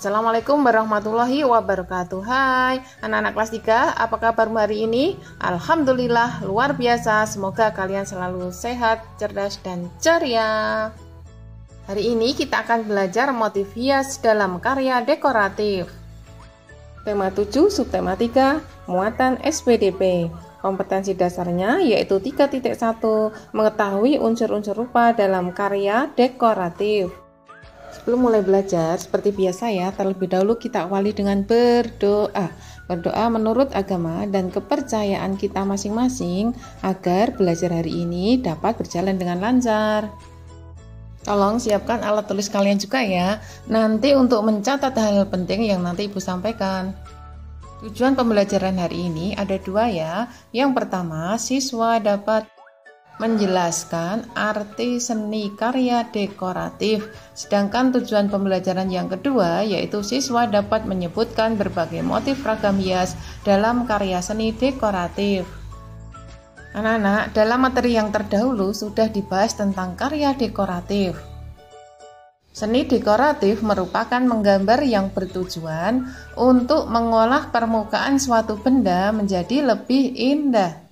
Assalamualaikum warahmatullahi wabarakatuh. Hai anak-anak kelas 3, apa kabarmu hari ini? Alhamdulillah luar biasa, semoga kalian selalu sehat, cerdas, dan ceria. Hari ini kita akan belajar motif hias dalam karya dekoratif. Tema 7, subtema 3, muatan SPDP. Kompetensi dasarnya yaitu 3.1, mengetahui unsur-unsur rupa dalam karya dekoratif. Sebelum mulai belajar, seperti biasa ya, terlebih dahulu kita awali dengan berdoa. Berdoa menurut agama dan kepercayaan kita masing-masing agar belajar hari ini dapat berjalan dengan lancar. Tolong siapkan alat tulis kalian juga ya, nanti untuk mencatat hal penting yang nanti Ibu sampaikan. Tujuan pembelajaran hari ini ada dua ya. Yang pertama, siswa dapat menjelaskan arti seni karya dekoratif. Sedangkan tujuan pembelajaran yang kedua yaitu siswa dapat menyebutkan berbagai motif ragam hias dalam karya seni dekoratif. Anak-anak, dalam materi yang terdahulu sudah dibahas tentang karya dekoratif. Seni dekoratif merupakan menggambar yang bertujuan untuk mengolah permukaan suatu benda menjadi lebih indah.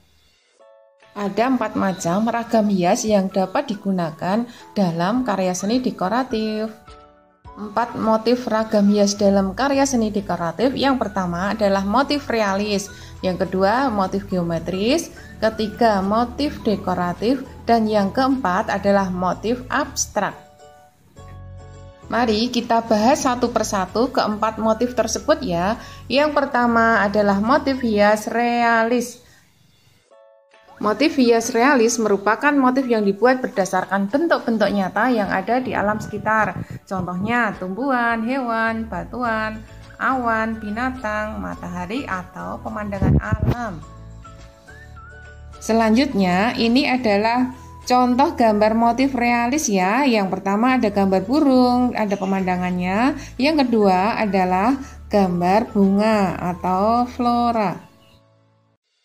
Ada 4 macam ragam hias yang dapat digunakan dalam karya seni dekoratif. 4 motif ragam hias dalam karya seni dekoratif. Yang pertama adalah motif realis, yang kedua motif geometris, ketiga motif dekoratif, dan yang keempat adalah motif abstrak. Mari kita bahas satu persatu keempat motif tersebut ya. Yang pertama adalah motif hias realis. Motif hias realis merupakan motif yang dibuat berdasarkan bentuk-bentuk nyata yang ada di alam sekitar. Contohnya tumbuhan, hewan, batuan, awan, binatang, matahari, atau pemandangan alam. Selanjutnya, ini adalah contoh gambar motif realis ya. Yang pertama ada gambar burung, ada pemandangannya. Yang kedua adalah gambar bunga atau flora.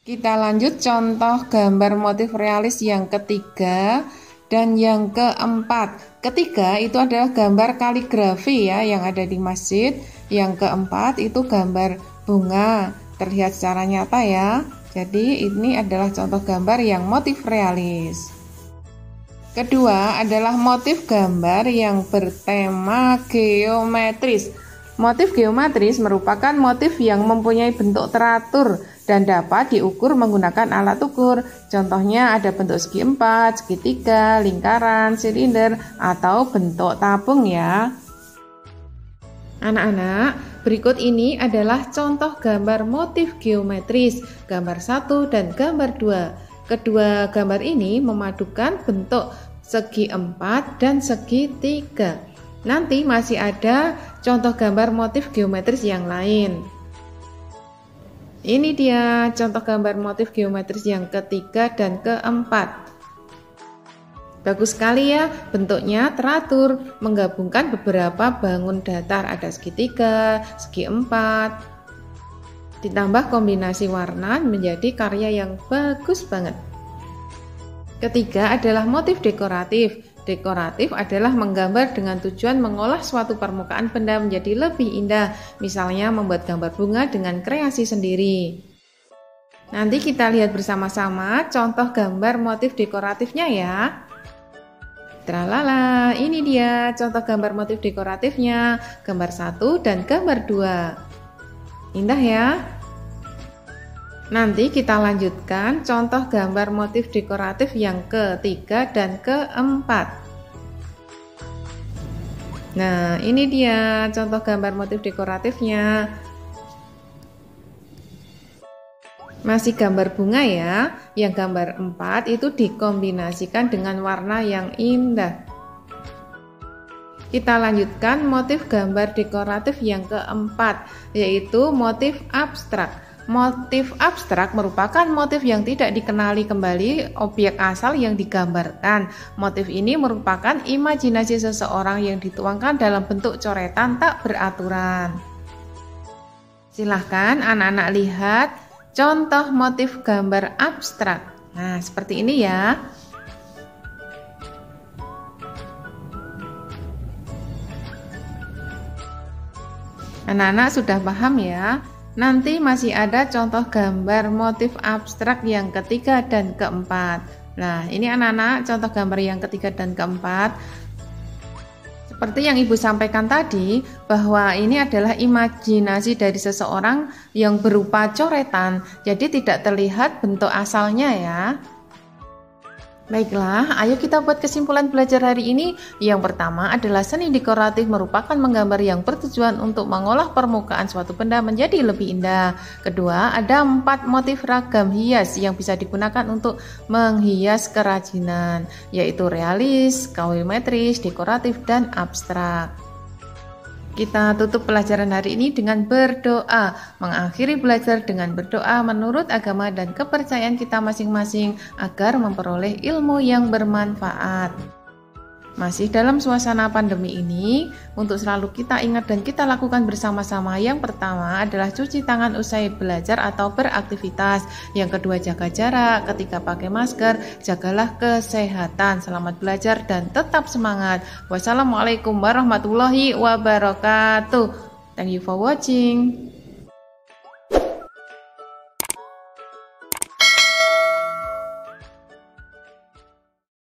Kita lanjut contoh gambar motif realis yang ketiga dan yang keempat. Ketiga itu adalah gambar kaligrafi ya yang ada di masjid. Yang keempat itu gambar bunga, terlihat secara nyata ya. Jadi ini adalah contoh gambar yang motif realis. Kedua adalah motif gambar yang bertema geometris. Motif geometris merupakan motif yang mempunyai bentuk teratur dan dapat diukur menggunakan alat ukur. Contohnya ada bentuk segi 4, segitiga, lingkaran, silinder, atau bentuk tabung ya. Anak-anak, berikut ini adalah contoh gambar motif geometris, gambar 1 dan gambar 2. Kedua gambar ini memadukan bentuk segi 4 dan segi 3. Nanti masih ada contoh gambar motif geometris yang lain. Ini dia contoh gambar motif geometris yang ketiga dan keempat. Bagus sekali ya, bentuknya teratur, menggabungkan beberapa bangun datar, ada segitiga, segi 4. Ditambah kombinasi warna menjadi karya yang bagus banget. Ketiga adalah motif dekoratif. Dekoratif adalah menggambar dengan tujuan mengolah suatu permukaan benda menjadi lebih indah, misalnya membuat gambar bunga dengan kreasi sendiri. Nanti kita lihat bersama-sama contoh gambar motif dekoratifnya ya. Tralala, ini dia contoh gambar motif dekoratifnya, gambar 1 dan gambar 2. Indah ya. Nanti kita lanjutkan contoh gambar motif dekoratif yang ketiga dan keempat. Nah, ini dia contoh gambar motif dekoratifnya. Masih gambar bunga ya. Yang gambar 4 itu dikombinasikan dengan warna yang indah. Kita lanjutkan motif gambar dekoratif yang keempat, yaitu motif abstrak. Motif abstrak merupakan motif yang tidak dikenali kembali objek asal yang digambarkan. Motif ini merupakan imajinasi seseorang yang dituangkan dalam bentuk coretan tak beraturan. Silahkan anak-anak lihat contoh motif gambar abstrak. Nah, seperti ini ya. Anak-anak sudah paham ya? Nanti masih ada contoh gambar motif abstrak yang ketiga dan keempat. Nah, ini anak-anak contoh gambar yang ketiga dan keempat. Seperti yang Ibu sampaikan tadi, bahwa ini adalah imajinasi dari seseorang yang berupa coretan, jadi tidak terlihat bentuk asalnya ya. Baiklah, ayo kita buat kesimpulan belajar hari ini. Yang pertama adalah seni dekoratif merupakan menggambar yang bertujuan untuk mengolah permukaan suatu benda menjadi lebih indah. Kedua, ada 4 motif ragam hias yang bisa digunakan untuk menghias kerajinan, yaitu realis, geometris, dekoratif, dan abstrak. Kita tutup pelajaran hari ini dengan berdoa. Mengakhiri belajar dengan berdoa menurut agama dan kepercayaan kita masing-masing agar memperoleh ilmu yang bermanfaat. Masih dalam suasana pandemi ini, untuk selalu kita ingat dan kita lakukan bersama-sama. Yang pertama adalah cuci tangan usai belajar atau beraktivitas. Yang kedua, jaga jarak. Ketika pakai masker, jagalah kesehatan. Selamat belajar dan tetap semangat. Wassalamualaikum warahmatullahi wabarakatuh. Thank you for watching.